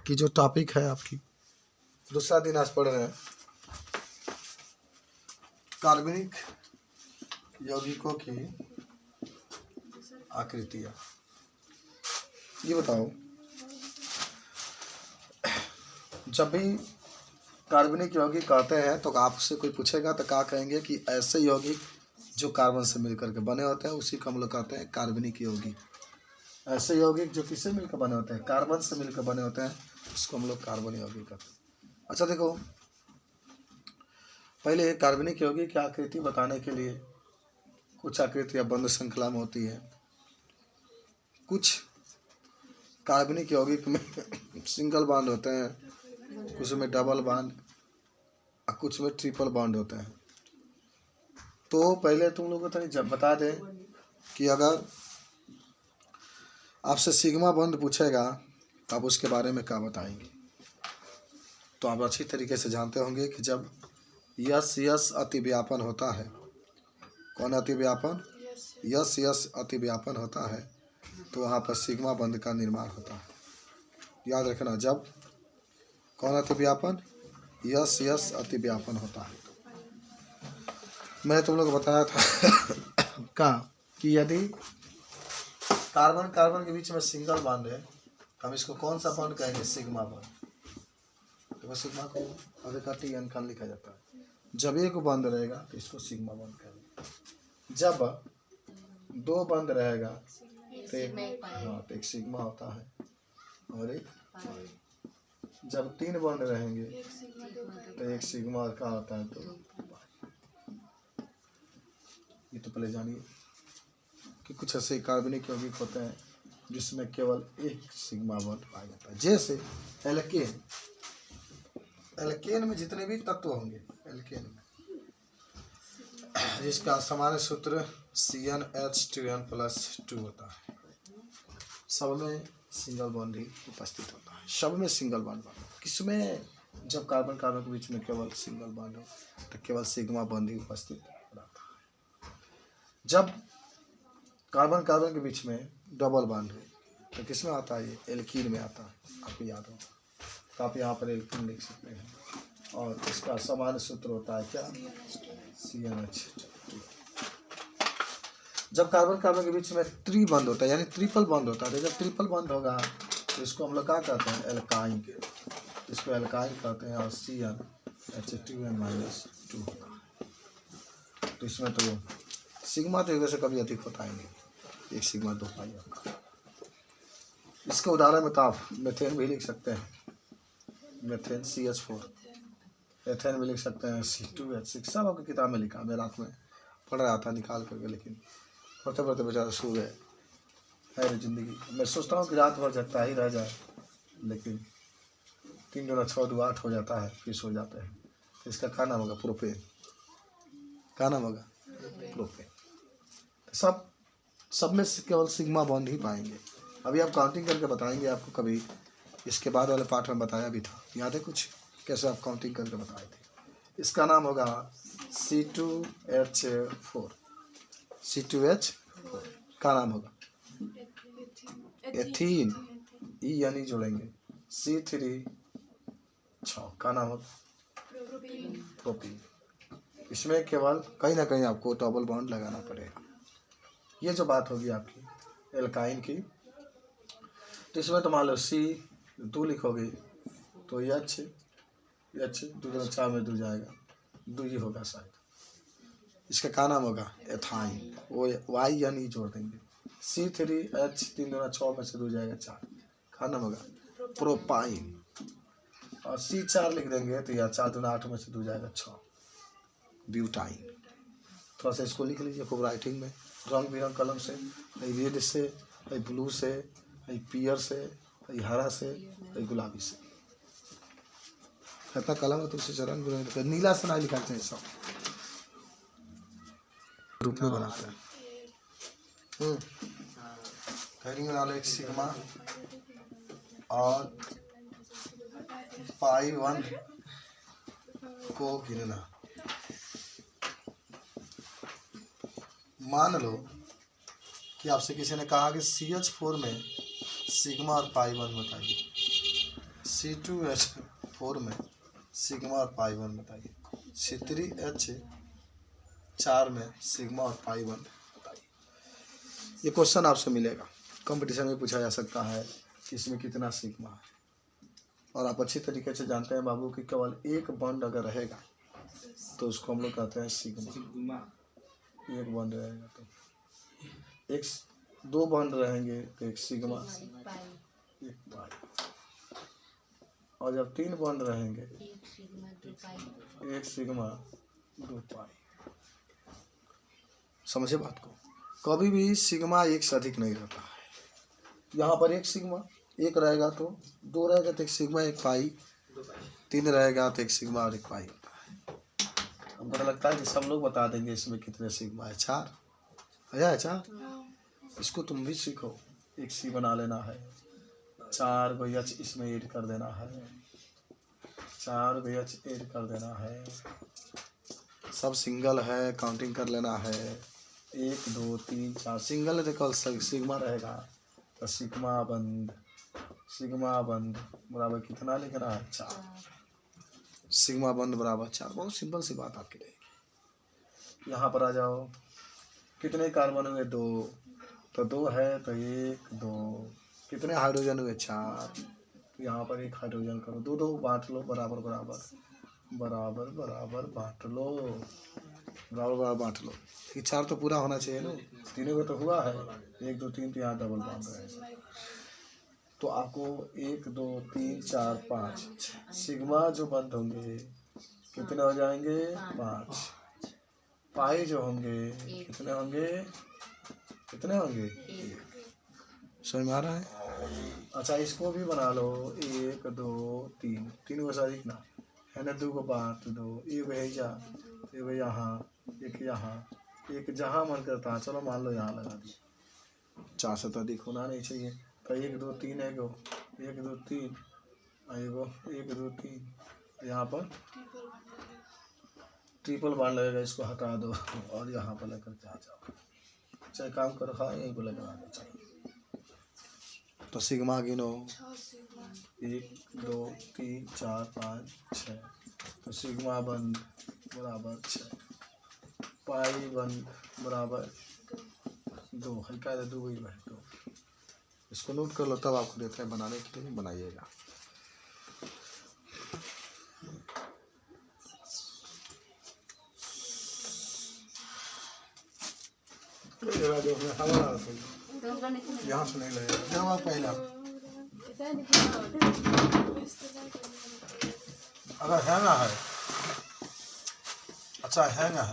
की जो टॉपिक है आपकी दूसरा दिन आज पढ़ रहे हैं कार्बनिक यौगिकों की आकृतियाँ। ये बताओ, जब भी कार्बनिक यौगिक कहते हैं तो आपसे कोई पूछेगा तो क्या कहेंगे कि ऐसे यौगिक जो कार्बन से मिलकर के बने होते हैं उसी को हम लोग कहते हैं कार्बनिक यौगिक। ऐसे यौगिक जो किससे मिलकर बने होते हैं, कार्बन से मिलकर बने होते हैं, उसको हम लोग कार्बन यौगिक कहते हैं। अच्छा देखो, पहले कार्बनिक यौगिक की आकृति बताने के लिए कुछ आकृतियाँ बंद श्रृंखला में होती है। कुछ कार्बनिक यौगिक में सिंगल बॉन्ड होते हैं, कुछ में डबल बॉन्ड और कुछ में ट्रिपल बॉन्ड होते हैं। तो पहले तुम लोगों को जब बता दें कि अगर आपसे सिग्मा बॉन्ड पूछेगा तो आप उसके बारे में क्या बताएंगे। तो आप अच्छी तरीके से जानते होंगे कि जब यस अतिव्यापन होता है, कौन अतिव्यापन, यस अतिव्यापन होता है तो वहाँ पर सिग्मा बॉन्ड का निर्माण होता है। याद रखना, जब कौन अतिव्यापन, यस अतिव्यापन होता है। मैं तुम लोग को बताया था का कि यदि कार्बन कार्बन के बीच में सिंगल बॉन्ड है हम इसको कौन सा बॉन्ड कहेंगे, सिग्मा बॉन्ड। तो सिग्मा को आगे का टी एन का लिखा जाता है। जब एक बॉन्ड रहेगा तो इसको सिग्मा बॉन्ड कहेंगे। जब दो बॉन्ड रहेगा तो एक सिग्मा होता है, और एक जब तीन बॉन्ड रहेंगे तो एक सिग्मा का होता है। तो ये तो पहले जानिए कि कुछ ऐसे कार्बनिक यौगिक होते हैं जिसमें केवल एक सिग्मा बॉन्ड पाया जाता है। जैसे एल्केन, एल्केन में जितने भी तत्व होंगे, एल्केन में जिसका सामान्य सूत्र CnH2n+2 होता है, सब में सिंगल बॉन्ड ही उपस्थित होता है। सब में सिंगल बॉन्ड। किसमें, जब कार्बन कार्बन के बीच में केवल सिंगल बॉन्ड हो तो केवल सिग्मा बॉन्ड ही उपस्थित रहता है। जब कार्बन कार्बन के बीच में डबल बॉन्ड हो तो किसमें आता है, ये एल्कीन में आता है। आपको याद होगा तो आप यहाँ पर एल्कीन लिख सकते हैं, और इसका सामान्य सूत्र होता है क्या, CnH2। जब कार्बन कार्बन के बीच में त्रि बॉन्ड होता है यानी ट्रिपल बॉन्ड होता है, तो जब ट्रिपल बॉन्ड होगा तो इसको हम लोग क्या कहते हैं, एल्काइन। इसको एल्काइन कहते हैं, और CnH2n-2 होता है। तो इसमें तो सिग्मा तो एक वैसे कभी अधिक होता ही नहीं, एक सिग्मा 2 पाई होगा। इसके उदाहरण में तो आप मेथेन भी लिख सकते हैं, मेथेन CH4, एथेन भी लिख सकते हैं, C2H6। सब आपकी किताब में लिखा। मैं रात में पढ़ रहा था निकाल करके, लेकिन पढ़ते पढ़ते बेचारा सो गए। है जिंदगी, मैं सोचता हूँ कि रात भर जगता ही रह जाए, लेकिन 3 गुना 6 2 8 हो जाता है, फिर सो जाते हैं। तो इसका क्या नाम होगा, प्रोपेन। क्या नाम होगा, प्रोपेन। सब में केवल सिग्मा बॉन्ड ही पाएंगे। अभी आप काउंटिंग करके बताएंगे, आपको कभी इसके बाद वाले पार्ट में बताया भी था, याद है कुछ, कैसे आप काउंटिंग करके बताए थे। इसका नाम होगा C2H4। C2H4 का नाम होगा एथीन, ई यानी जोड़ेंगे, C3H6 का नाम होगा प्रोपीन। इसमें केवल कहीं ना कहीं आपको डबल बॉन्ड लगाना पड़ेगा। ये जो बात होगी आपकी एल्काइन की, तो इसमें तो मान लो C2 लिखोगे तो H 2 गुना 4 में 2 जाएगा, 2 ही होगा शायद। इसका क्या नाम होगा, एथाइन। वो Y यानी जोड़ देंगे, C3H 3 गुना 6 में से 2 जाएगा 4, का नाम होगा प्रोपाइन। और C4 लिख देंगे तो यह 4 गुना 8 में से 2 जाएगा 6, ब्यूटाइन। थोड़ा सा इसको लिख लीजिए खूब राइटिंग में, रंग बिरंग कलम से, रेड से, ब्लू से, पियर से, हरा से, गुलाबी से। इतना कलम है तो उसे रंग बिरंग, नीला से ना लिखा चाहिए, सब रूप में बनाते हैं। हेडिंग बना लो, एक सिग्मा और पाई 1 को गिनना। मान लो कि आपसे किसी ने कहा कि CH4 में सिग्मा और पाई 1 बताइए। C2H4 में सिग्मा और पाई वन बताइए। C3H4 में सिग्मा और पाई वन बताइए। ये क्वेश्चन आपसे मिलेगा, कंपटीशन में पूछा जा सकता है कि इसमें कितना सिग्मा है। और आप अच्छी तरीके से जानते हैं बाबू कि केवल एक बॉन्ड अगर रहेगा तो उसको हम लोग कहते हैं सिग्मा। एक बॉन्ड रहेगा तो एक, दो बॉन्ड रहेंगे तो एक सिग्मा एक पाई, और जब तीन बॉन्ड रहेंगे एक सिग्मा दो पाई। समझे बात को? कभी भी सिग्मा एक से अधिक नहीं रहता है। यहाँ पर एक सिग्मा एक रहेगा तो दो रहेगा तो एक सिग्मा एक पाई, तीन रहेगा तो एक सिग्मा और एक पाई होता है। हमको लगता है कि सब लोग बता देंगे इसमें कितने सिग्मा है। 4 है 4। इसको तुम भी सीखो। एक सी बना लेना है, 4 को एच इसमें ऐड कर देना है, 4 को एच ऐड कर देना है। सब सिंगल है, काउंटिंग कर लेना है। 1 2 3 4 सिंगल है तो कल सिग्मा रहेगा तो सिग्मा बंद बराबर कितना लिखना है 4। सिग्मा बंद बराबर 4। बहुत सिंपल सी बात आपकी रहेगी। यहाँ पर आ जाओ, कितने कार्बन हुए 2, तो 2 है तो 1 2। कितने हाइड्रोजन हुए 4, यहाँ पर एक हाइड्रोजन करो, 2 2 बांट लो, बराबर बराबर बराबर बराबर बांट लो, बराबर बराबर बांट लो। ये 4 तो पूरा होना चाहिए ना, तीनों का तो हुआ है। 1 2 3 तो यहाँ डबल बांध रहे हैं। तो आपको 1 2 3 4 5 सिग्मा जो बंद होंगे कितने हो जाएंगे 5। पाई जो होंगे कितने होंगे 1। समझ में आ रहा है? अच्छा इसको भी बना लो, 1 2 3 तीन को अधिक ना है ना, 2 को बांट दो, एक है जा, एक यहाँ, एक यहाँ, एक जहाँ मन करता है। चलो मान लो यहाँ लगा दी। 4 से तो अधिक होना नहीं चाहिए। तो 1 2 3 है गो, 1 2 3 एगो 1 2 3, यहाँ पर ट्रिपल बांड लगेगा, इसको हटा दो और यहाँ पर लेकर के आ जाओ। चाहे काम करो, हाँ यहीं पर लेकर आना चाहिए। तो सिग्मा गिनो, 1 2 3 4 5 6। तो सिग्मा बंद बराबर 6, पाई बंद बराबर 2 है। क्या 2 ही है 2। इसको नोट कर लो, तब आपको देते हैं बनाने के लिए, बनाइएगा। यहाँ से नहीं लगेगा, जब पहला अगर है ना है, अच्छा है ना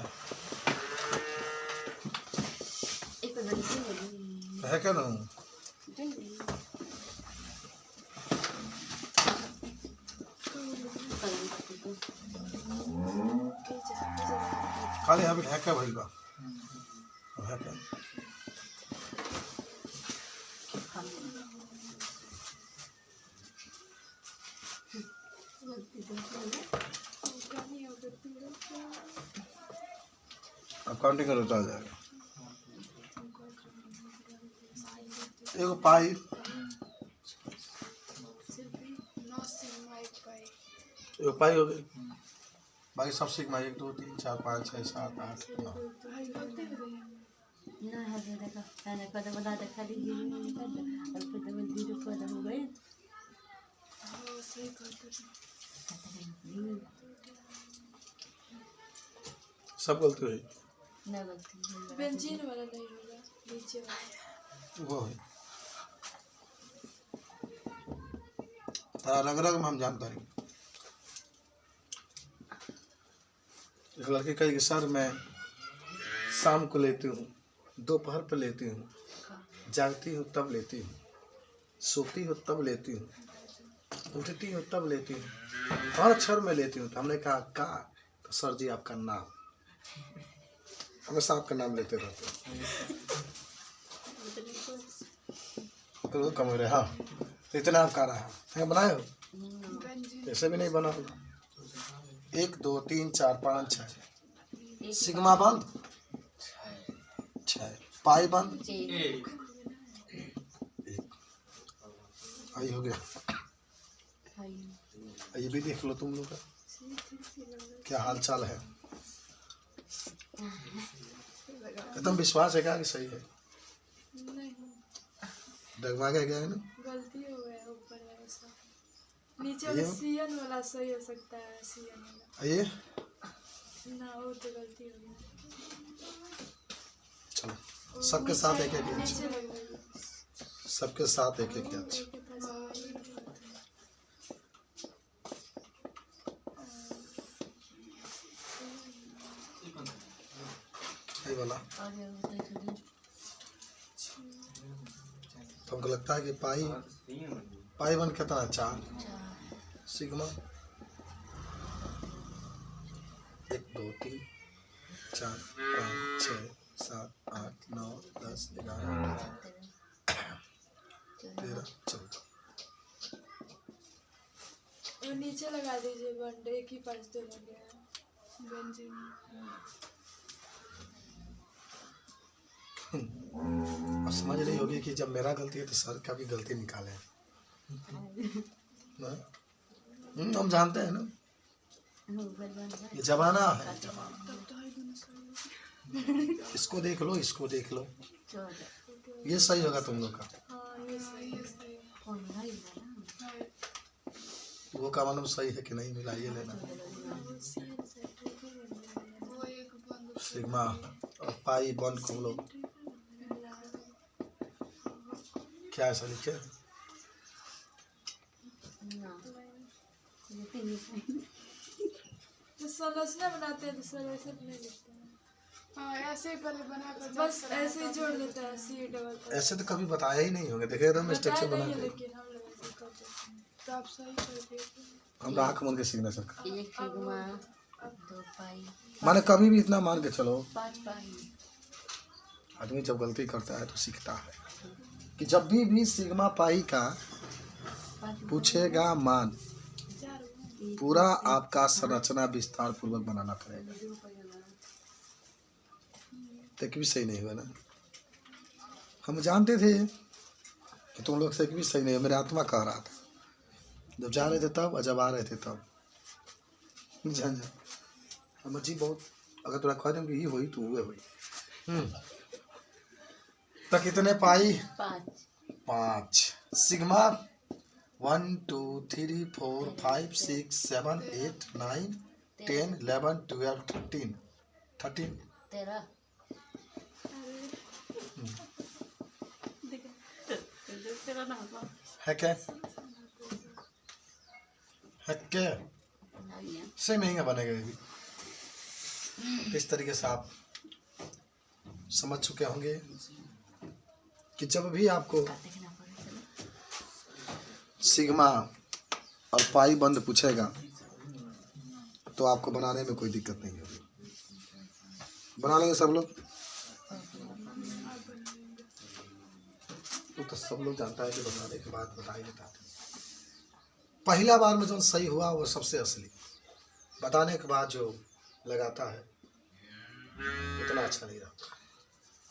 है क्या ना खाली अभी है क्या भाई बा है क्या? काउंटिंग करो तो आ जाएगा। एक पाई एक पाई हो गई, बाकी सब सिग्मा 1 2 3 4 5 6 7 8 9। सब गलती हुई, बेंजीन वाला नहीं होगा, नीचे वाला वो है अलग अलग में हम जानता नहीं। एक लड़की कहेगी सर मैं शाम को लेती हूँ, दोपहर पर लेती हूँ, जागती हूँ तब लेती हूँ, सोती हूँ तब लेती हूँ, उठती हूँ तब लेती हूँ, हर क्षण में लेती हूँ। तो हमने कहा तो सर जी आपका नाम, हमेशा आपका नाम लेते रहते तो कम रहे। हाँ तो इतना आप कह रहा है बनाए हो, ऐसे भी नहीं बना होगा। 1 2 3 4 5 6 सिग्मा बंद 6, पाई बंद 1 आई हो गया। ये भी देख लो तुम लोग का क्या हाल चाल है। एकदम विश्वास है क्या कि सही है? नहीं, डगमा गया है ना? गलती हो गया ऊपर वाला सा, नीचे वाला सीएन वाला सही हो सकता है। सीएन वाला ये ना, वो तो गलती हो गई। चलो सबके साथ एक एक इंच, नीचे लग गई। सबके साथ एक एक इंच। ये वाला तुमको लगता है कि पाई बन कितना 4 सिग्मा 1 2 3 4 5 6 7 8 9 10 11 13 14। वो नीचे लगा दीजिए बंड, एक ही पास तो लग गया है बेंजीन। और समझ रही होगी कि जब मेरा गलती है तो सर का भी गलती निकाले। हम जानते हैं ना, ये जमाना है जमाना। इसको देख लो, इसको देख लो, ये सही होगा तुम लोग का। वो का मालूम सही है कि नहीं, मिलाइए लेना। सिग्मा और पाई बॉन्ड को हम लोग क्या ऐसा लिखे? तो संरचना बनाते हैं तो सर वैसे नहीं लिखते हैं। हाँ, ऐसे ही पहले बना कर बस ऐसे ही जोड़ देता है सी डबल। ऐसे तो कभी बताया ही नहीं होंगे, देखे एकदम स्ट्रक्चर बना के। लेकिन हम लोग ऐसे कर देते हैं। तो आप सही कर दिए। हम आँख मूंद के सिग्नेचर का 1 सिग्मा 2 पाई माने कभी भी इतना मान के चलो, 5 पाई। आदमी जब गलती करता है तो सीखता है कि जब भी सिग्मा पाई का पूछेगा मान, पूरा आपका संरचना विस्तार पूर्वक बनाना पड़ेगा। तक भी सही नहीं हुआ ना, हम जानते थे कि तुम लोग से भी सही नहीं है, मेरा आत्मा कह रहा था जब जा रहे थे तब और जब आ रहे थे तब। जान जा हम जी बहुत, अगर तुरा कह दूँ कि ये हुई तो हुए हुई। तो कितने पाई? 5 सिग्मा 1 2 3 4 5 6 7 8 9 10 11 12 13 13 है क्या? है क्या? से महंगा बनेगा ये भी। इस तरीके से आप समझ चुके होंगे कि जब भी आपको सिग्मा और पाई बंद पूछेगा तो आपको बनाने में कोई दिक्कत नहीं होगी। बना लेंगे सब लोग? तो सब लोग जानता है कि बनाने के बाद बता ही देता है। पहला बार में जो सही हुआ वो सबसे असली, बताने के बाद जो लगाता है उतना अच्छा नहीं रहता।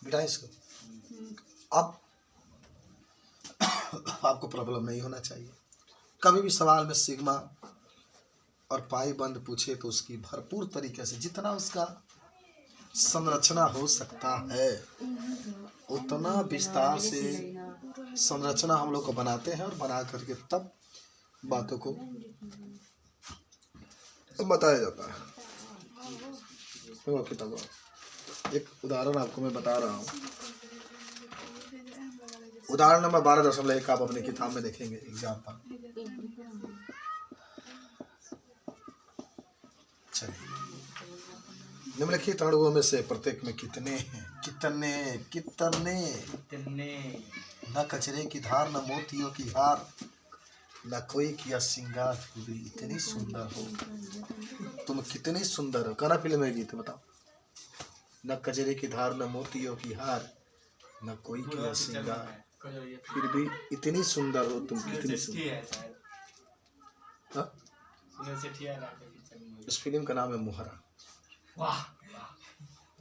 बिठाएं इसको। अब आपको प्रॉब्लम नहीं होना चाहिए। कभी भी सवाल में सिग्मा और पाई बंद पूछे तो उसकी भरपूर तरीके से जितना उसका संरचना हो सकता है उतना विस्तार से संरचना हम लोग को बनाते हैं और बना करके तब बातों को बताया जाता है। किताब एक उदाहरण आपको मैं बता रहा हूँ। उदाहरण नंबर 12.1 आप अपने किताब में देखेंगे एग्जाम्पल। चलिए, निम्नलिखित अणुओं में से प्रत्येक में कितने हैं? कितने कितने न कचरे की धार, न मोतियों की हार, न कोई किया श्रृंगार, फिर भी इतनी सुंदर हो तुम, कितनी सुंदर हो। काना फिल्म में गीत बताओ। न कचरे की धार, न मोतियों की हार, न कोई किया श्रृंगार, फिर भी इतनी सुंदर हो तुम, कितनी सुंदर। इस फिल्म का नाम है मोहरा।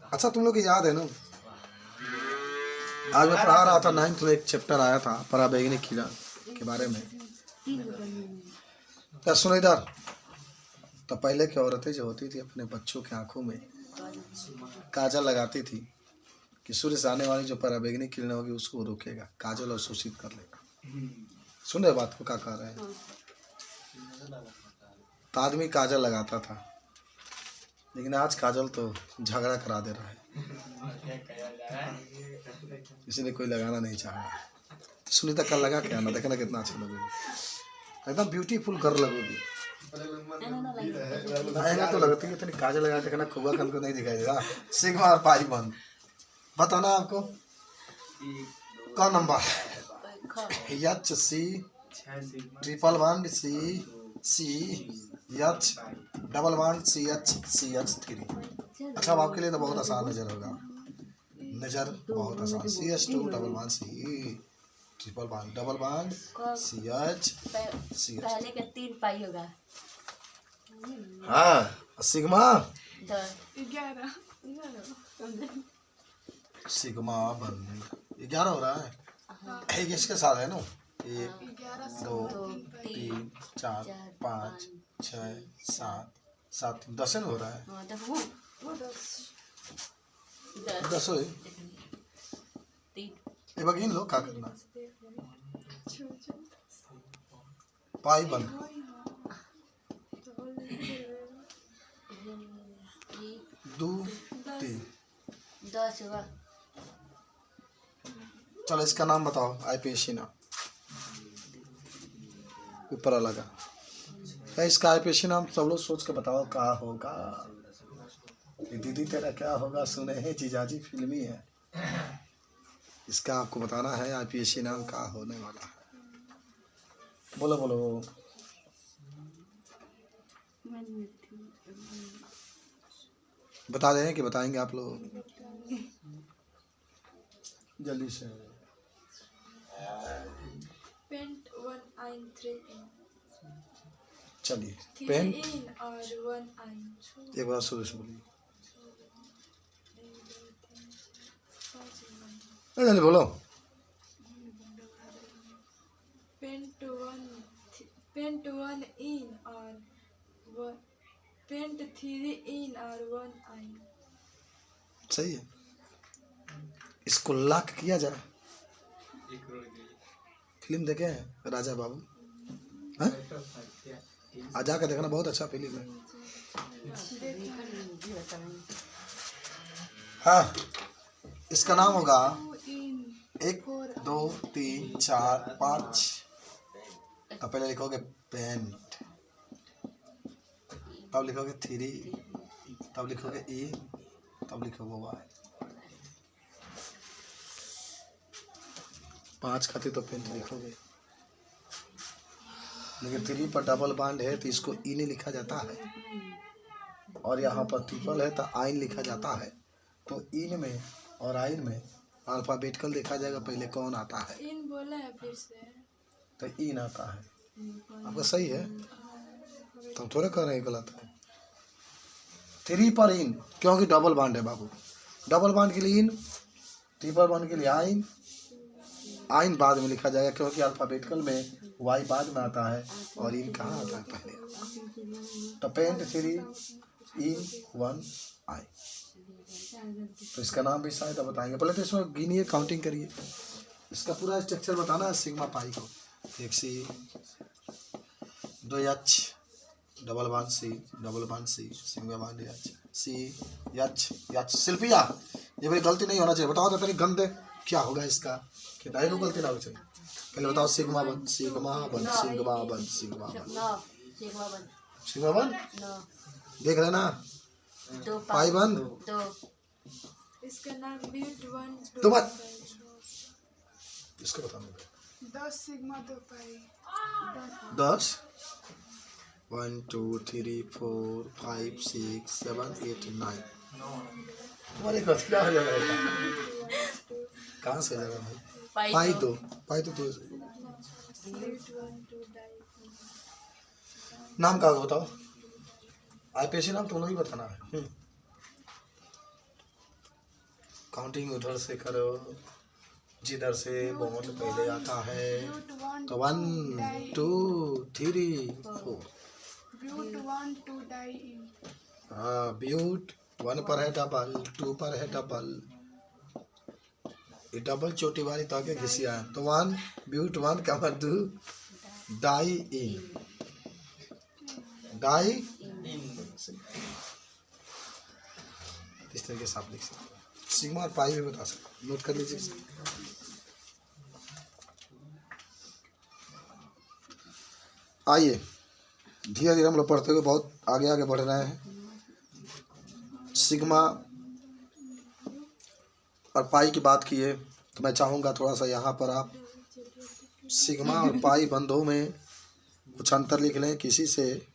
अच्छा, तुम लोग को याद है ना, आज मैं पढ़ा रहा था 9th में एक चैप्टर आया था पराबैंगनी कीड़ा के बारे में। क्या सुनो इधर। तो पहले की औरतें जो होती थी अपने बच्चों की आंखों में काजल लगाती थी कि सूर्य से आने वाली जो पराबैंगनी किरणें होगी उसको रोकेगा, काजल अवशोषित कर लेगा। सुन रहे बात को क्या कह रहे हैं? तो आदमी काजल लगाता था, लेकिन आज काजल तो झगड़ा करा दे रहा है, इसलिए कोई लगाना नहीं चाह रहा। तो सुनीता कल लगा के आना, देखना कितना अच्छा लगेगी, एकदम ब्यूटीफुल गर्ल लगोगी। आएगा तो लगती है इतनी काजल लगा देखना, खुआ कल को नहीं दिखाई देगा। सिग्मा और पाई बंद बताना आपको कौन number? H C triple one C C H double one C H 3। अच्छा अब आपके लिए तो बहुत आसान नजर होगा, नजर बहुत आसान। CS2 double one C triple one double one CH पहले के 3 पाई होगा। हाँ सिग्मा 11 सिग्मा बंद 11 हो रहा है। एक इसके साथ है ना, 1 2 3 4 5 6 7 10 हो रहा है। हाँ, देखो वो 10 10 हो ये बगिन लो, क्या करना पाई बंद 2 3। 10 होगा। चलो इसका नाम बताओ, IPSC नाम ऊपर लगा है इसका। IPSC नाम सब लोग सोच के बताओ क्या होगा। ये दीदी तेरा क्या होगा सुने हैं, जीजाजी फिल्मी है, इसका आपको बताना है IPSC नाम क्या होने वाला है। बोलो बोलो। बता दें कि बताएंगे आप लोग जल्दी से। पेंट 1 आइन 3 इन चलिए 3 पेंट इन और 1 आइन। एक बार शुरू से बोलिए, जल्दी बोलो। पेंट 1 इन और पेंट 3 इन और 1 आइन। सही है, इसको लॉक किया जाए। फिल्म देखे हैं राजा बाबू? हाँ? आज जाकर देखना, बहुत अच्छा फिल्म है। हाँ इसका नाम होगा 1 2 3 4 5। तो पहले लिखोगे पेंट, तब लिखोगे 3, तब लिखोगे E, तब लिखोगे Y। 5 खाते तो पेंट लिखोगे, लेकिन 3 पर डबल बांड है तो इसको ई नहीं लिखा जाता है, और यहाँ पर ट्रिपल है तो आइन लिखा जाता है। तो इन में और आइन में अल्फाबेटिकल देखा जाएगा पहले कौन आता है, इन बोला है फिर से तो इन आता है। आपका सही है, तुम थोड़े कह रहे हैं गलत है। 3 पर इन क्योंकि डबल बांड है बाबू, डबल बांड के लिए इन, ट्रिपल बांड के लिए आइन, आइन बाद में लिखा जाएगा क्योंकि अल्फाबेटिकल में वाई बाद में आता है और इन कहाँ आता है पहले। तो पेंट 3 इन 1 आई। तो इसका नाम भी शायद बताएंगे, पहले तो इसमें गिनिए, काउंटिंग करिए, इसका पूरा स्ट्रक्चर बताना है सिग्मा पाई को। 1 C 2 H double one C sigma bond H शिल्पिया ये मेरी गलती नहीं होना चाहिए, बताओ तो तेरी गंदे क्या होगा इसका, कि नहीं गलती ना हो चाहिए। पहले बताओ सिग्मा वन देख लेना, पाई बंद इसका नाम बीट 1 तो बात इसको बताना 10 सिग्मा 2 पाई 10 1 2 3 4 5 6 7 8 9। तुम्हारे कथ क्या हो जाएगा, कहाँ से हो जाएगा भाई? पाई तो नाम का बताओ, IPSC नाम तुम नहीं बताना है। काउंटिंग उधर से करो, जिधर से बॉन्ड पहले आता है Brute want तो 1 2 3 4। Brute want to die in. हाँ, ब्यूट 1 पर है डबल, 2 पर है डबल, ये डबल चोटी वाली तो आगे घिसिया है तो 1 ब्यूट 1 का मतलब डाई इन, डाई इस तरीके से आप लिख सकते हैं। सिग्मा और पाई भी बता सकते, नोट कर लीजिए। आइए धीरे धीरे हम लोग पढ़ते हुए बहुत आगे आगे बढ़ रहे हैं। सिग्मा और पाई की बात की है तो मैं चाहूँगा थोड़ा सा यहाँ पर आप सिग्मा और पाई बंधों में कुछ अंतर लिख लें, किसी से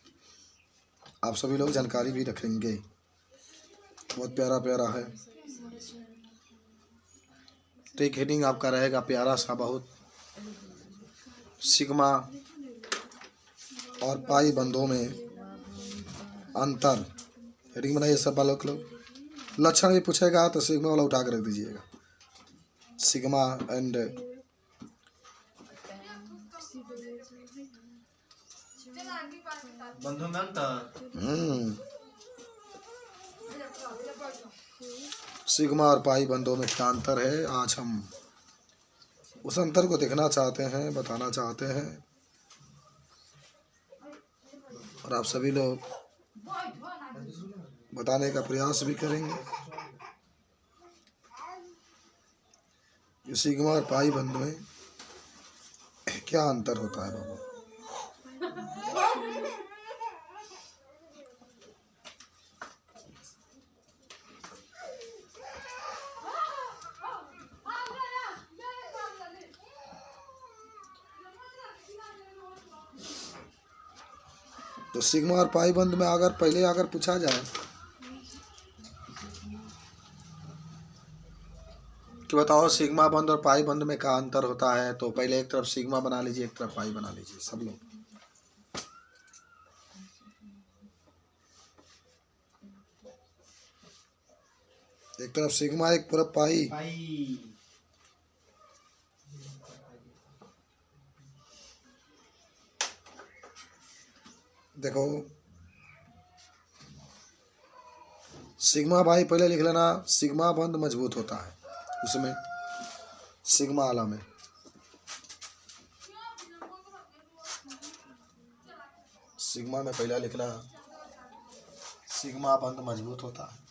आप सभी लोग जानकारी भी रखेंगे। बहुत प्यारा प्यारा है तो एक हेडिंग आपका रहेगा प्यारा सा बहुत, सिग्मा और पाई बंधों में अंतर। हेडिंग बनाइए सब बालक लोग। लक्षण भी पूछेगा तो सिग्मा वाला उठा कर रख दीजिएगा, सिग्मा एंड बंधु में अंतर। सिग्मा और पाई बंधों में क्या अंतर है, आज हम उस अंतर को देखना चाहते हैं, बताना चाहते हैं और आप सभी लोग बताने का प्रयास भी करेंगे। ये सिग्मा और पाई बंध में क्या अंतर होता है बाबू। तो सिग्मा और पाई बंध में अगर पहले अगर पूछा जाए कि बताओ सिग्मा बंध और पाई बंध में क्या अंतर होता है, तो पहले एक तरफ सिग्मा बना लीजिए, एक तरफ पाई बना लीजिए सब लोग। एक तरफ सिग्मा एक तरफ पाई। देखो सिग्मा भाई पहले लिख लेना, सिग्मा बंध मजबूत होता है उसमें, सिग्मा आला में सिग्मा में पहला लिखना सिग्मा बंध मजबूत होता है।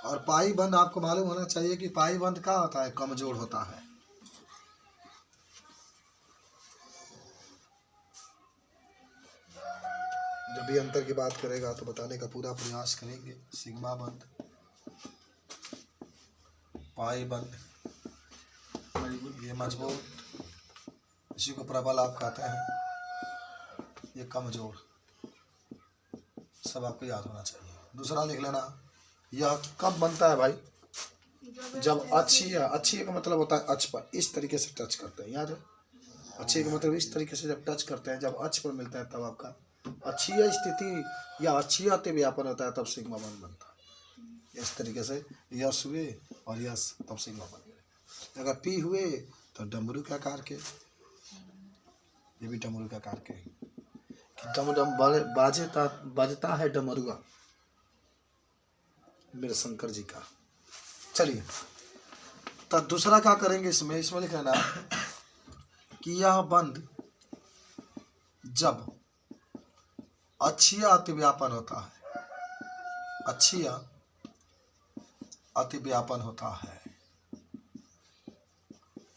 और पाई बंध आपको मालूम होना चाहिए कि पाई बंध क्या होता है, कमजोर होता है। जब भी अंतर की बात करेगा तो बताने का पूरा प्रयास करेंगे। सिग्मा बंध, पाई बंध ये मजबूत, इसी को प्रबल आप कहते हैं, ये कमजोर, सब आपको याद होना चाहिए। दूसरा लिख लेना, यह कब बनता है भाई, जब अच्छी का मतलब होता है अक्ष पर इस तरीके से टच करते हैं, याद है। अच्छी का मतलब इस तरीके से जब टच करते हैं, जब अक्ष पर मिलता है तब आपका अच्छी स्थिति या अच्छी व्यापन होता है, तब सिग्मा बंध बनता है। इस तरीके से यश हुए और यश तब सिग्मा बन गए। अगर पी हुए तो डमरू के आकार के, ये भी डमरू के आकार के, डम डम बाजता है डमरुआ मेरे शंकर जी का। चलिए तो दूसरा क्या करेंगे, इसमें लिख लेना कि यह बंध जब अच्छी अतिव्यापन होता है, अच्छी अतिव्यापन होता है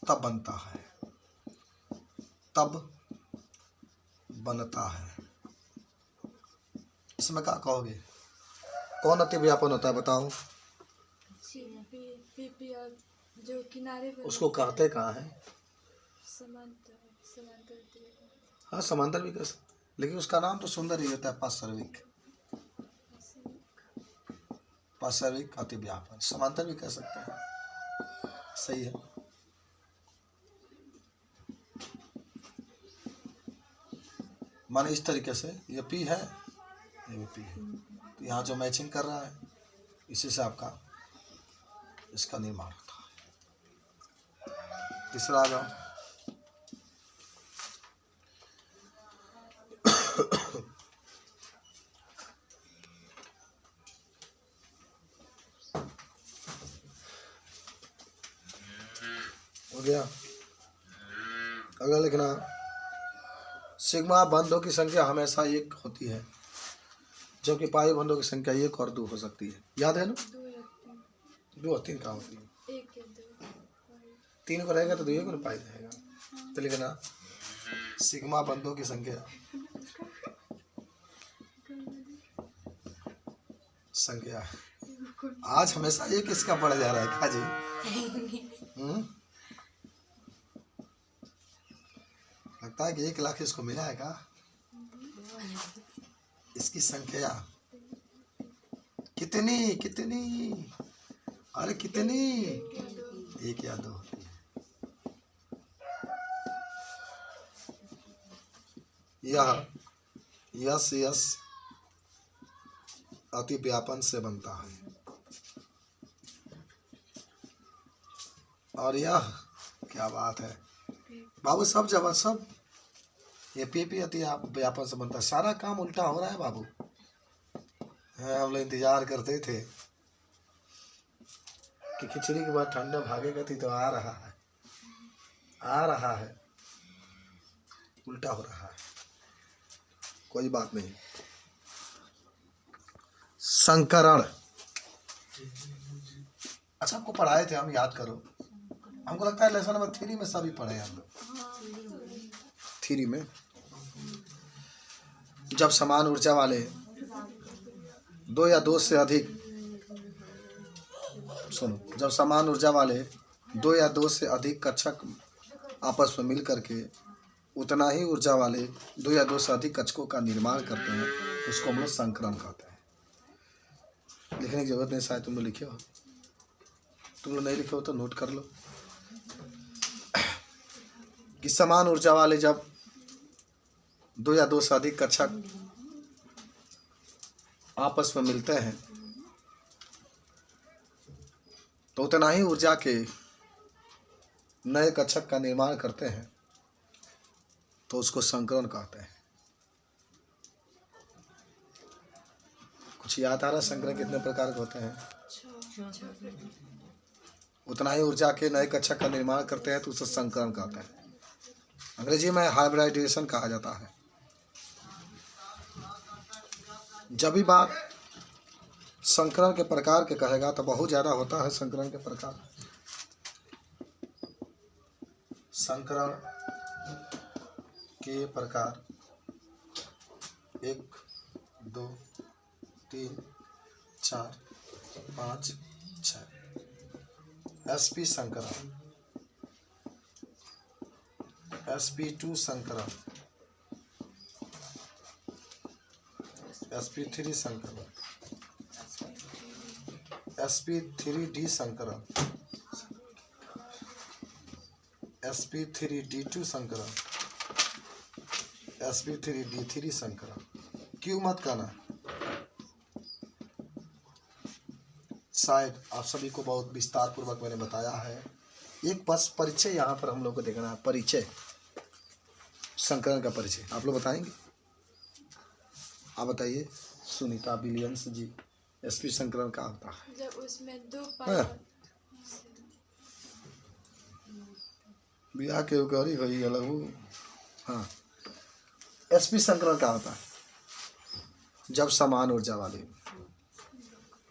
तब बनता है, तब बनता है। इसमें क्या कहोगे, कौन अतिव्यापन होता है बताओ। पी और जो किनारे पे उसको कहते कहाँ है, समांतर। हाँ समांतर भी कर सकते, लेकिन उसका नाम तो सुंदर ही होता है, पार्श्विक अतिव्यापन, समांतर भी कह सकते हैं, सही है। माने इस तरीके से ये पी है, ये भी पी है, तो यहाँ जो मैचिंग कर रहा है इसी से आपका इसका निर्माण होता है। तीसरा आ जाओ। हो गया। अगला लिखना, सिग्मा बंधों की संख्या हमेशा एक होती है, जबकि पाई बंधों की संख्या 1 और 2 हो सकती है। याद है ना? 2 या 3, 2 और 3 कहाँ होती है? 1 या 2। 3 को रहेगा तो 2 को पाई रहेगा। तो लिखना, सिग्मा बंधों की संख्या आज हमेशा एक इसका बढ़ जा रहा है क्या जी? लगता है कि 1 लाख इसको मिला है क्या? इसकी संख्या कितनी कितनी, अरे कितनी, 1 या 2 होती है। यह यस यस अति व्यापन से बनता है, और यह क्या बात है बाबू, सब जब सब ये पी अति व्यापन से बनता है। सारा काम उल्टा हो रहा है बाबू। हम लोग इंतजार करते थे कि खिचड़ी के बाद ठंडा भागेगा थी, तो आ रहा है, आ रहा है, उल्टा हो रहा है। कोई बात नहीं। संकरण, अच्छा आपको पढ़ाए थे हम, याद करो। हमको लगता है लेसन नंबर 3 में सभी पढ़े हम लोग। 3 में जब समान ऊर्जा वाले 2 या 2 से अधिक, सुनो, जब समान ऊर्जा वाले 2 या 2 से अधिक कक्षक आपस में मिल करके उतना ही ऊर्जा वाले 2 या 2 से अधिक कक्षकों का निर्माण करते हैं, तो उसको हम लोग संकरण कहते हैं। लिखने की जरूरत नहीं, शायद तुम लोग लिखे हो। तुम लोग नहीं लिखे हो तो नोट कर लो कि समान ऊर्जा वाले जब 2 या 2 से अधिक कक्षक आपस में मिलते हैं, तो उतना ही ऊर्जा के नए कक्षक का निर्माण करते हैं, तो उसको संकरण कहते हैं। कुछ याद आ रहा है? संकरण कितने प्रकार के होते हैं? उतना ही ऊर्जा के नए कक्षक का निर्माण करते हैं, तो उसे संकरण कहते हैं। अंग्रेजी में हाइब्रिडाइजेशन कहा जाता है। जब भी बात संकरण के प्रकार के कहेगा तो बहुत ज़्यादा होता है। संकरण के प्रकार, संकरण के प्रकार 1 2 3 4 5 6। sp संकरण, sp2 संकरण, sp3 संकरण, sp3d संकरण, sp3d2 संकरण, sp3d3 संकरण। क्यों मत कहना, शायद आप सभी को बहुत विस्तार पूर्वक मैंने बताया है। एक बस परिचय यहाँ पर हम लोग को देखना है। परिचय, संकरण का परिचय आप लोग बताएंगे? आप बताइए सुनीता विलियम्स जी, sp संकरण का होता है? जब उसमें 2 पाई बिया के गौरी हुई अलग। हाँ, sp संकरण का होता है जब समान ऊर्जा वाले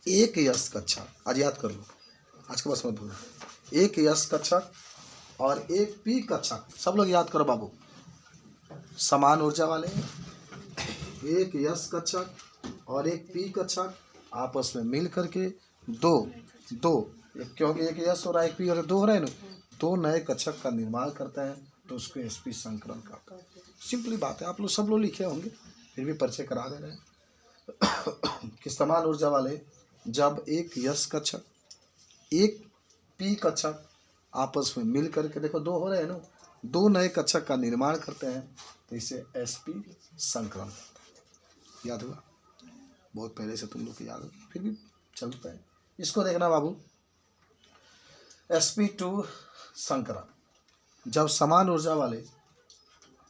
एक यश कक्षक, आज याद कर लो, आज के बस मत भूलो, एक यश कक्षक और एक पी कक्षक, सब लोग याद करो बाबू। समान ऊर्जा वाले एक यश कक्षक और एक पी कक्षक आपस में मिल करके क्योंकि एक यश हो रहा है, एक पी और 2 हो रहे हैं ना, 2 नए कक्षक का निर्माण करते हैं, तो उसको sp संकरण कहते हैं। सिंपली बात है, आप लोग सब लोग लिखे होंगे, फिर भी परिचय करा दे रहे हैं कि समान ऊर्जा वाले जब एक यश कक्षक एक पी कक्षक आपस में मिल करके, देखो 2 हो रहे हैं ना, 2 नए कक्षक का निर्माण करते हैं, तो इसे sp संकरण कहते हैं। याद हुआ? बहुत पहले से तुम लोग को याद होगा, फिर भी चलता है। इसको देखना बाबू, sp2 संकरण जब समान ऊर्जा वाले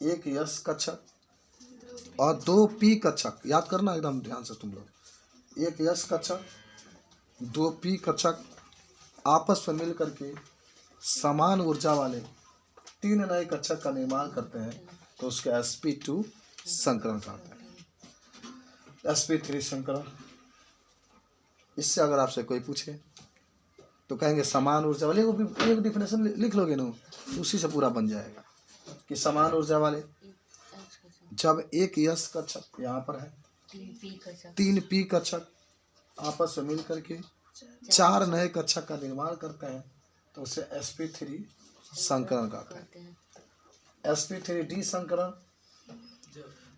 एक S कक्षक और 2 P कक्षक, याद करना एकदम ध्यान से तुम लोग, एक S कक्षक 2 P कक्षक आपस में मिल करके समान ऊर्जा वाले 3 नए कक्षक का निर्माण करते हैं तो उसके sp2 संकरण कहते हैं। sp3 संकरण, इससे अगर आपसे कोई पूछे तो कहेंगे समान ऊर्जा वाले, एक डिफिनेशन लिख लोगे ना, उसी से पूरा बन जाएगा कि समान ऊर्जा वाले जब एक S कक्षक यहाँ पर है 3 P कक्षक आपस में मिल करके 4 नए कक्षक का निर्माण करते हैं तो उसे sp3 संकरण कहते हैं। sp3d संकरण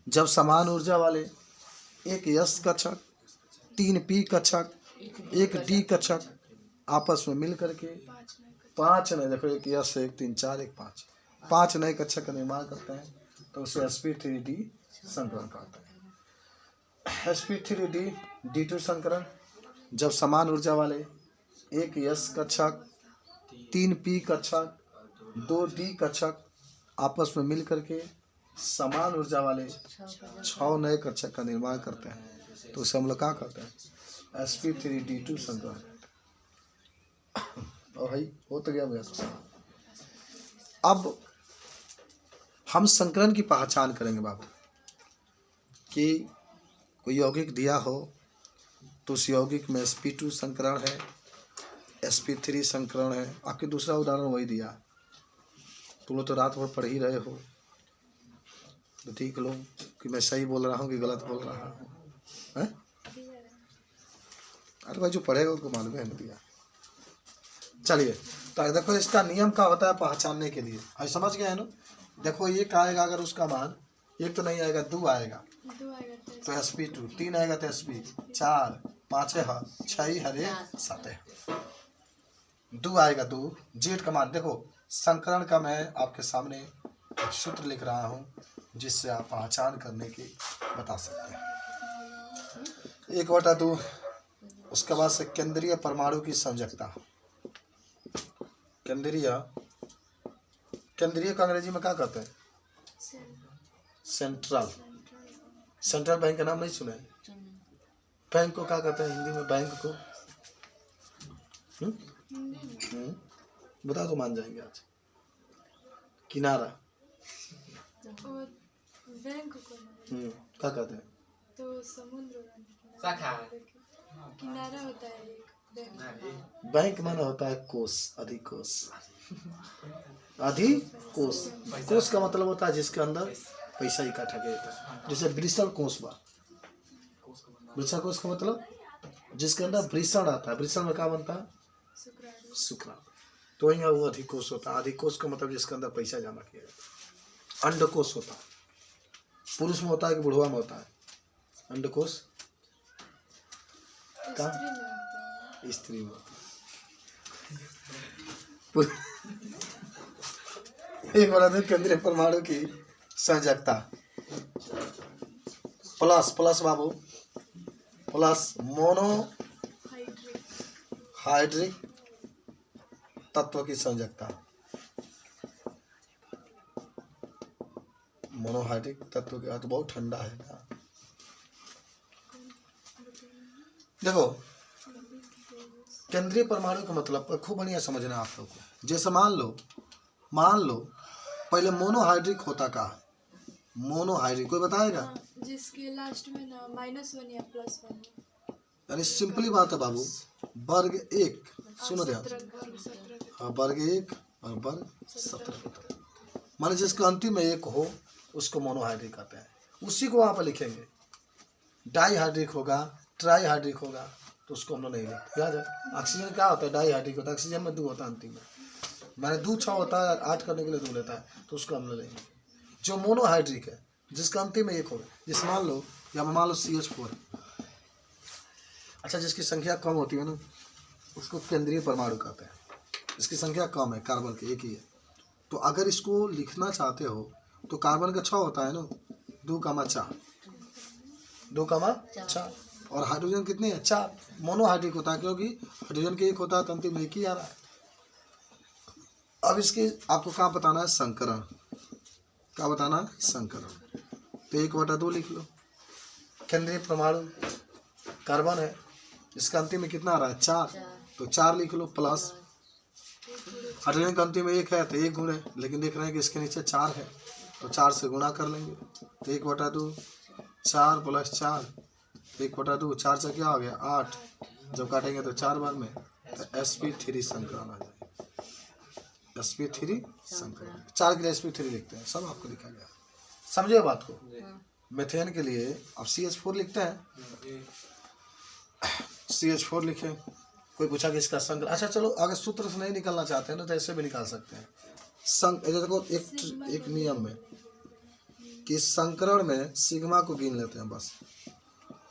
जब समान ऊर्जा वाले एक S कक्षक 3 P कक्षक 1 D कक्षक आपस में मिल करके 5 नए, देखो एक S 1 3 4 1 5 नए कक्षक का निर्माण करते हैं तो उसे sp3d संकरण कहते हैं। sp3d d2 संकरण जब समान ऊर्जा वाले एक S कक्षक 3 P कक्षक 2 D कक्षक आपस में मिल करके समान ऊर्जा वाले 6 नए कक्षक का निर्माण करते हैं तो उसे हम लोग क्या कहते हैं, sp3d2 संकरण। और भाई हो तो गया भैया। अब हम संकरण की पहचान करेंगे बाबू कि कोई यौगिक दिया हो तो उस यौगिक में sp2 संकरण है, sp3 संकरण है। आपके दूसरा उदाहरण वही दिया, तुम लोग तो रात भर पढ़ ही रहे हो तो देख लो कि मैं सही बोल रहा हूँ कि गलत बोल रहा हूँ, हैं? अरे भाई जो पढ़ेगा उसको मालूम है दिया। चलिए तो देखो इसका नियम क्या होता है पहचानने के लिए, आज समझ गए हैं ना। देखो एक आएगा अगर उसका मान, एक तो नहीं आएगा 2 आएगा तो sp2, 3 आएगा तो sp, 4 5 है 6 हरे 7 है, 2 आएगा 2 जेड का मान। देखो संकरण का मैं आपके सामने एक सूत्र लिख रहा हूँ जिससे आप पहचान करने की बता सकते हैं। 1/2, उसके बाद से केंद्रीय परमाणु की संयोजकता। केंद्रीय का अंग्रेजी में क्या कहते हैं, सेंट्रल बैंक का नाम नहीं सुने, बैंक को क्या कहते हैं हिंदी में, बैंक को बता दो मान जाएंगे आज। किनारा और बैंक को क्या कहते हैं, तो समुद्र शाखा किनारा होता है एक बैंक। बैंक माना होता है कोष, अधिकोष। अधिकोष, कोष का मतलब होता है जिसके अंदर पैसा इकट्ठा किया जाता है, जैसे वृषण कोष बा। वृषण कोष का मतलब जिसके अंदर वृषण आता है, वृषण में क्या बनता है, शुक्राणु, तो वही वो अधिकोष होता है। अधिकोष का मतलब जिसके अंदर पैसा जमा किया जाता है। अंडकोष होता है, पुरुष में होता है कि बुढ़वा में होता है अंडकोष, स्त्री में। एक बड़ा केंद्रीय परमाणु की संयोजकता प्लस बाबू, प्लस मोनो हाइड्रिक तत्व की संयोजकता। मोनोहाइड्रिक तत्व के अर्थ बहुत ठंडा है ना। देखो केंद्रीय परमाणु का मतलब खूब बढ़िया समझना आप लोग को। जैसे मान लो पहले मोनोहाइड्रिक होता का, मोनोहाइड्रिक कोई बताएगा, जिसके लास्ट में ना -1 या +1, यानी सिंपली बात है बाबू, वर्ग 1 सुनो ध्यान, हाँ वर्ग 1 और वर्ग 17 माने जिसका अंतिम में 1 हो उसको मोनोहाइड्रिक कहते हैं। उसी को वहाँ पर लिखेंगे। डाईहाइड्रिक होगा, ट्राईहाइड्रिक होगा तो उसको हम लोग नहीं लिखते। याद है ऑक्सीजन क्या होता है, डाईहाइड्रिक होता है, ऑक्सीजन में 2 होता है अंतिम में, मैंने 2 6 होता है, 8 करने के लिए 2 लेता है तो उसको हम लोग लेंगे। जो मोनोहाइड्रिक है जिसका अंतिम में 1 होगा, जिस मान लो CH4, अच्छा जिसकी संख्या कम होती है ना उसको केंद्रीय परमाणु कहते हैं। इसकी संख्या कम है, कार्बन की 1 ही है, तो अगर इसको लिखना चाहते हो तो कार्बन का 6 होता है ना, 2 4 और हाइड्रोजन कितने हैं, 4। मोनोहाइड्रिक होता है क्योंकि हाइड्रोजन के 1 होता है तो अंतिम में 1 ही आ रहा है। अब इसकी आपको क्या बताना है, संकरण। क्या बताना है, संकरण। तो 1/2 लिख लो। केंद्रीय परमाणु कार्बन है, इसका अंतिम में कितना आ रहा है, 4, तो 4 लिख लो प्लस। हाइड्रोजन का अंतिम में 1 है तो 1 गुणे, लेकिन देख रहे हैं कि इसके नीचे 4 है तो 4 से गुणा कर लेंगे। तो 1/2 4 प्लस 4, 1/2 4 से क्या हो गया 8, जब काटेंगे तो 4 बार में, तो sp3 संकरण आ जाएगा। sp3 संकरण, 4 के लिए sp3 लिखते हैं, सब आपको लिखा गया, समझे बात को। मेथेन के लिए अब CH4 लिखते हैं, CH4 लिखें। कोई पूछा कि इसका संकरण, अच्छा चलो अगर सूत्र से नहीं निकालना चाहते हैं ना तो ऐसे भी निकाल सकते हैं। देखो एक नियम में कि संकरण में सिग्मा को गिन लेते हैं बस।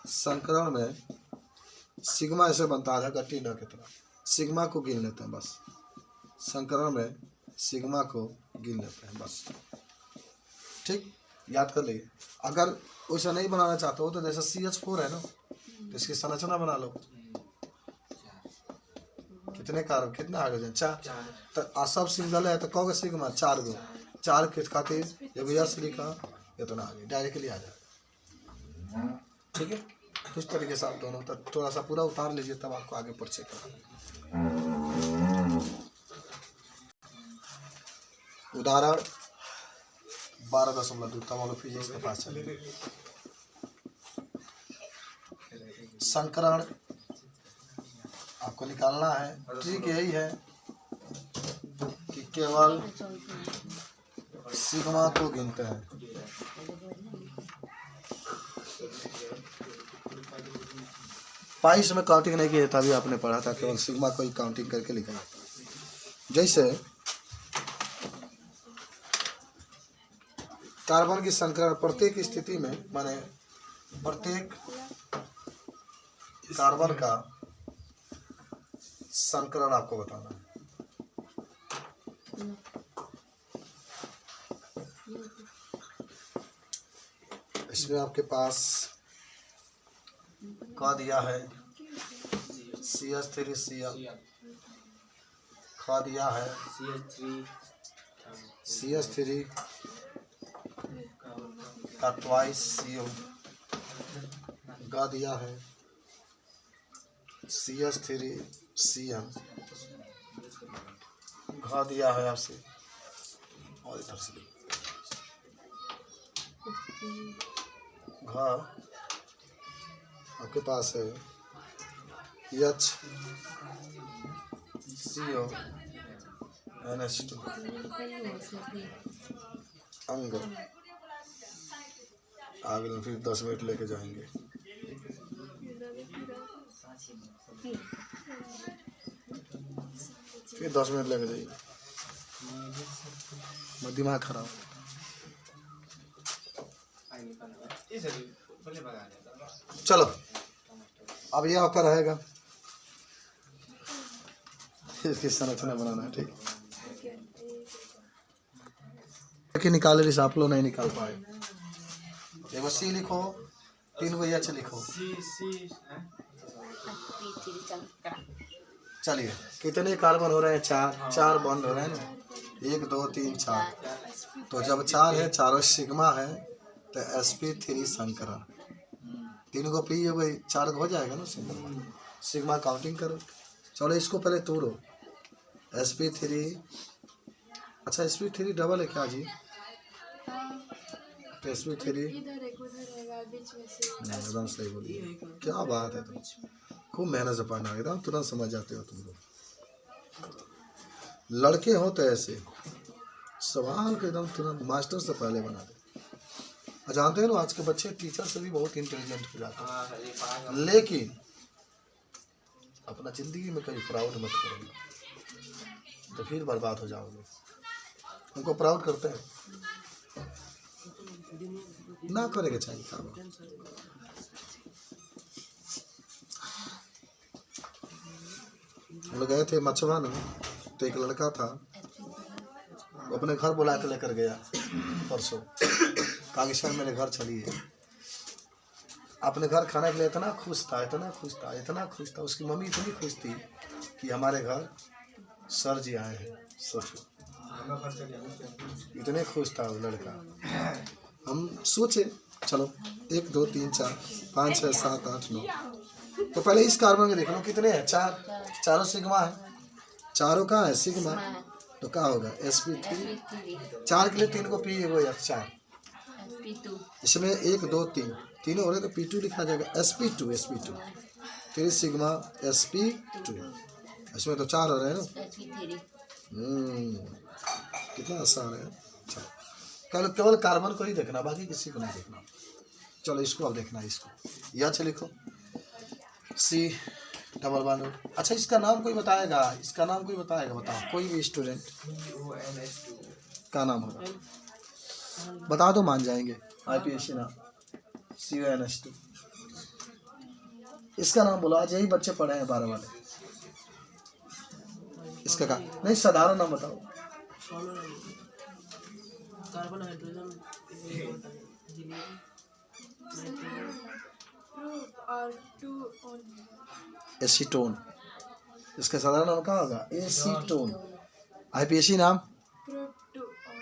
संकरण में सिग्मा ऐसे बनता है आधा टीना की तरह, सिग्मा को गिन लेते हैं बस। संकरण में सिग्मा को गिन लेते हैं बस, ठीक, याद कर लीजिए। अगर वैसा नहीं बनाना चाहते हो तो जैसे CH4 है ना, तो इसकी संरचना बना लो। कितने कार्बन, कितना हाइड्रोजन, 4, तो सब सिंगल है तो कहोगे सिग्मा 4 गो, 4 के खातिर जब यस लिखा इतना आगे डायरेक्टली आ जाएगा, ठीक है। इस तरीके से आप दोनों तक थोड़ा सा पूरा उतार लीजिए, तब आपको आगे परिचय करा। उदाहरण 12.2 तमाम फिजिक्स के पास चलिए। संकरण आपको निकालना है, ट्रिक यही है कि केवल सिग्मा को गिनते हैं। पाइस में काउंटिंग नहीं किया था, अभी आपने पढ़ा था, केवल सिग्मा को ही काउंटिंग करके लिखा जाता है। जैसे कार्बन की संकरण प्रत्येक स्थिति में, माने प्रत्येक कार्बन का संकरण आपको बताना है। इसमें आपके पास क्या दिया है, CH3Cl, क्या दिया है CH3 का ट्वाइस CO, गा दिया है CH3Cl, घा दिया है आपसे, और इधर से घा आपके पास है HCO NH2 अंग, आगे फिर 10 मिनट लेके जाएंगे। फिर 10 मिनट लेके जाइए, मैं दिमाग खराब। चलो अब यह होकर रहेगा, इसकी संरचना बनाना है, ठीक। निकाले रही आप लोग नहीं निकाल पाए, एगो C लिखो, 3 गो H लिखो। चलिए कितने कार्बन हो रहे हैं, 4 बॉन्ड हो रहे हैं ना, 1 2 3 4, तो जब 4 है, चारों सिग्मा है, तो sp3 संकरण, 3 गो पी हो गई, 4 हो जाएगा ना सिग्मा काउंटिंग करो। चलो इसको पहले तोड़ो, sp3, अच्छा sp3 डबल है क्या जी, तो sp3 इधर एक उधर रहेगा, बीच में से एकदम सही बोलिए, क्या बात है, तुम खूब मेहनत से पढ़ना, एकदम तुरंत समझ जाते हो तुम लोग। लड़के हो तो ऐसे सवाल को एकदम तुरंत मास्टर से पहले बना दे। जानते हैं ना आज के बच्चे टीचर से भी बहुत इंटेलिजेंट हो जाते हैं, लेकिन अपना जिंदगी में कभी प्राउड मत करोगे तो फिर बर्बाद हो जाओगे। उनको प्राउड करते हैं ना, करेंगे चाहिए काम। हम लोग गए थे मछुआ ना, तो एक लड़का था, वो अपने घर बुला के लेकर गया परसों, कागेश्वर मेरे घर चलिए। अपने घर खाने के लिए इतना खुश था, इतना खुश था, इतना खुश था, उसकी मम्मी इतनी खुश थी कि हमारे घर सर जी आए हैं। सोचो इतने खुश था वो लड़का। हम सोचे चलो 1 2 3 4 5 6 7 8 9, तो पहले इस कार्बन में देख लो कितने हैं, 4, चारों सिग्मा है, चारों कहाँ है सिग्मा, तो क्या होगा sp3, 4 के लिए 3 को पी वो या 4, sp2 इसमें 1 2 3 तीनों हो रहे तो p2 लिखा जाएगा, sp2 फिर सिग्मा sp2, इसमें तो 4 हो रहे हैं ना। sp3 कितना आसान है। चलो केवल कार्बन को ही देखना, बाकी किसी को नहीं देखना। चलो इसको अब देखना है, इसको या लिखो C डबल बॉन्ड। अच्छा इसका नाम कोई बताएगा, इसका नाम कोई बताएगा, बताओ कोई भी स्टूडेंट का नाम होगा बता दो, मान जाएंगे। IPAC नाम CONH2, इसका नाम बोलो, आज यही बच्चे पढ़े हैं 12 वाले। इसका का नहीं साधारण नाम बताओ। Carbon hydrogen Group or two on acetone, इसका साधारण नाम क्या होगा, एसीटोन। IPAC नाम group two on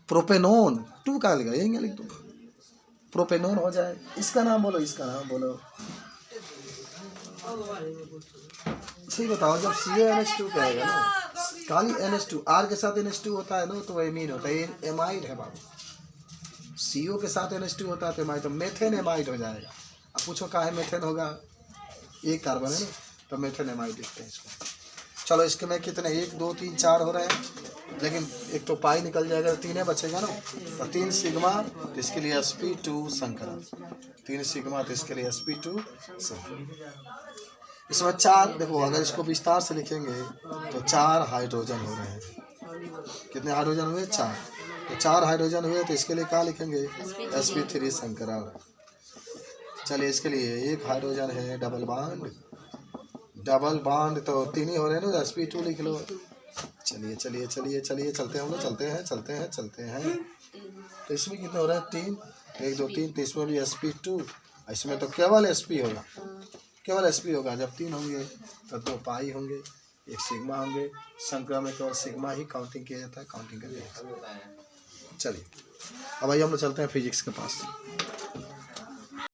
प्रोपेनोन, 2 का लिखा यही लिख दो, प्रोपेनोन हो जाए। इसका नाम बोलो, इसका नाम बोलो, सही बताओ। जब CONH2 कहेगा ना, खाली NH2 R के साथ NH2 होता है ना तो वह एमीन होता है, एमाइड है बाबू। CO के साथ NH2 होता है तो एमाइड, तो मेथेन एमाइड हो जाएगा। अब पूछो काहे मेथेन होगा, एक कार्बन है ना, तो मेथेन एमाइड लिखते हैं इसको। चलो इसके में कितने 1 2 3 4 हो रहे हैं, लेकिन एक तो पाई निकल जाएगा, 3 बचेगा ना, और 3 सिग्मा तो इसके लिए sp2 संकरण, 3 सिग्मा तो इसके लिए sp2 संकरण। इसमें 4 देखो, अगर इसको विस्तार से लिखेंगे तो 4 हाइड्रोजन हो रहे हैं। कितने हाइड्रोजन हुए, 4, तो 4 हाइड्रोजन हुए तो इसके लिए क्या लिखेंगे, sp3 संकरण। चलिए इसके लिए 1 हाइड्रोजन है, डबल बॉन्ड तो 3 ही हो रहे हैं ना, sp2 लिख लो। चलिए चलिए चलिए चलिए चलते हैं हम लोग, चलते हैं। तो इसमें कितने हो रहे हैं, 3, 1 2 3, तो इसमें भी sp2, इसमें तो केवल sp होगा, केवल sp होगा। जब 3 होंगे तो 2 पाई होंगे, 1 सिग्मा होंगे। संक्रमण में केवल सिग्मा ही काउंटिंग किया जाता है, काउंटिंग करके। चलिए अब आइए हम लोग चलते हैं फिजिक्स के पास।